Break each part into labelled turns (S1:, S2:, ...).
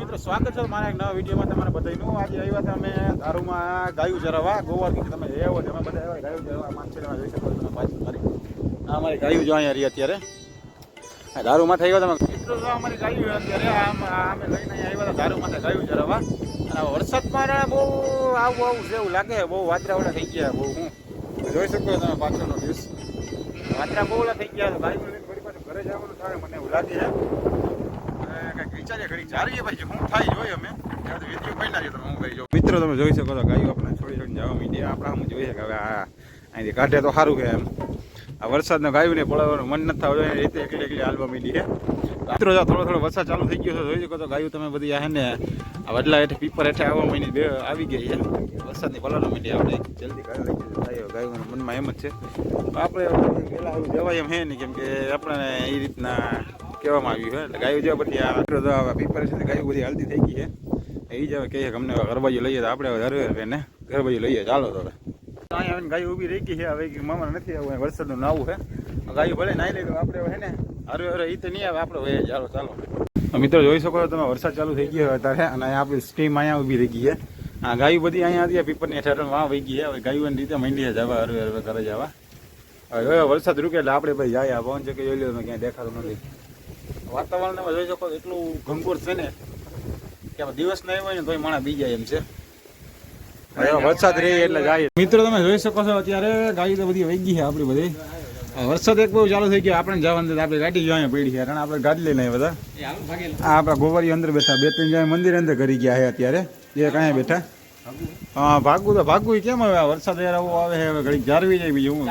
S1: મિત્રો સ્વાગત છે મારા એક નવા વિડીયોમાં તમારા બધાનું. આજે આવ્યા હતા અમે દારૂમાં ગાયું ચરાવવા. ગોવારથી તમે આવ્યો છો, અમે બધા આવ્યા ગાયું ચરાવવા. માનસેરમાં જોઈ શકો તમે પાછળ મારી અમારી ગાયું જો અહીંયા રહી અત્યારે દારૂમાં થઈ ગયો. તમે મિત્રો જો અમારી ગાયું અત્યારે અમે લઈને આવ્યા હતા દારૂમાં ગાયું ચરાવવા. અને વરસાદમાં બહુ આવું છે એવું લાગે, બહુ વાદળા થઈ ગયા. બહુ હું જોઈ શકો તમે પાછળનો દિવસ વાદળા બહુ થઈ ગયા. ગાયું લઈને ફરી પાછું ઘરે જવાનું થાય મને એવું લાગે છે. વિચારીએ ઘડી ચારીએ ભાઈ શું થાય જોઈએ અમે વિડીયો પહેલા છે. હું ભાઈ જો મિત્રો તમે જોઈ શકો છો ગાયો આપણે છોડી છોડીને જવા મીડીએ. આપણે આમ જોઈએ કે હવે અહીંથી કાઢે તો સારું કે એમ. આ વરસાદનો ગાયું ને પડાવવાનું મન નથી થતું એ રીતે એકલી એકલી હાલવા મીડી છે. મિત્રો થોડો થોડો વરસાદ ચાલુ થઈ ગયો છે. જોઈ શકો તો ગાયું તમે બધી આ ને આ વડલા હેઠે પીપર હેઠે આવવા મહિને બે આવી ગઈ છે. વરસાદની પલાનો મીડી આપણે જલ્દી ગાય ગાયું મનમાં એમ જ છે. આપણે પહેલાં આવું જવાય એમ હે નહીં, કેમ કે આપણે એ રીતના કહેવામાં આવ્યું છે. એટલે ગાયું જેવા બધી આ પીપર છે ગાયું બધી હાલતી થઈ ગઈ છે. એ જ હવે કહીએ કે અમને ઘર બાજુ લઈએ તો આપણે હરવે ને ઘર બાજુ લઈએ. ચાલો તો હવે અહીંયા આવીને ગાયું ઊભી રહી ગઈ છે. હવે મામા નથી આવું, વરસાદનું નાવું છે. ગાયું ભલે નાઈ લઈ લો આપણે હે ને હરવે હરવે એ તો નહીં આવે આપણે હોય. ચાલો ચાલો મિત્રો જોઈ શકો છો તમે વરસાદ ચાલુ થઈ ગયો અત્યારે. અને આપણી સ્ટીમ અહીંયા ઊભી રહી ગઈ છે. આ ગાયું બધી અહીંયા હતી પીપરની હેઠળ વાં વહી ગઈ છે. હવે ગાયું રીતે મંડી જવા હરવે હરવે ઘરે જવા. હવે વરસાદ રૂકે એટલે આપણે ભાઈ જાય. પવન છે કે જોઈ લો તમે ક્યાંય દેખાતું નથી. વાતાવરણમાં જોઈ શકો એટલું ઘનઘોર છે ને કે દિવસ નહીં હોય ને તોય માણા બી જાય એમ છે. વરસાદ રહે એટલે જાય. મિત્રો તમે જોઈ શકો છો અત્યારે ગાડી તો બધી વહી ગઈ છે આપણી બધી. વરસાદ એક બહુ ચાલુ થઈ ગયો. આપણે જવાનું આપણે ગાડી જો અહીંયા પડી છે કારણ આપણે ગાડી લઈને બધા આપણા ગોવારી અંદર બેઠા. બે ત્રણ જાય મંદિર અંદર કરી ગયા છે અત્યારે. એ કયા બેઠા હા ભાગવું તો ભાગવું કેમ હવે વરસાદ યાર આવો આવે હવે ઘડીક જાળવી જાય. બીજું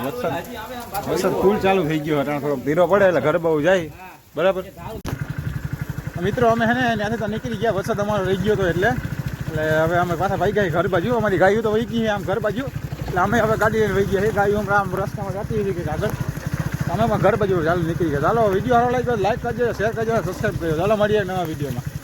S1: વરસાદ ફૂલ ચાલુ થઈ ગયો એટલે થોડોક ધીરો પડે એટલે ઘર બહુ જાય. બરાબર મિત્રો અમે હે ને ત્યાંથી તો નીકળી ગયા. વરસાદ અમારો રહી ગયો હતો એટલે હવે અમે પાછા ભાઈ ગયા ઘર બાજુ. અમારી ગાયું તો વહી ગઈ છે આમ ઘર બાજુ. એટલે અમે હવે ગાડી લઈને વહી ગયા છે. ગાયું આમ રસ્તામાં જાતી હતી કે આગળ અમે પણ ઘર બાજુ ચાલુ નીકળી ગયા. ચાલો વિડીયો સારો લાગ્યો લાઈક કરજો, શેર કરજો, સબસ્ક્રાઈબ કરજો. ચાલો મળીએ નવા વિડીયોમાં.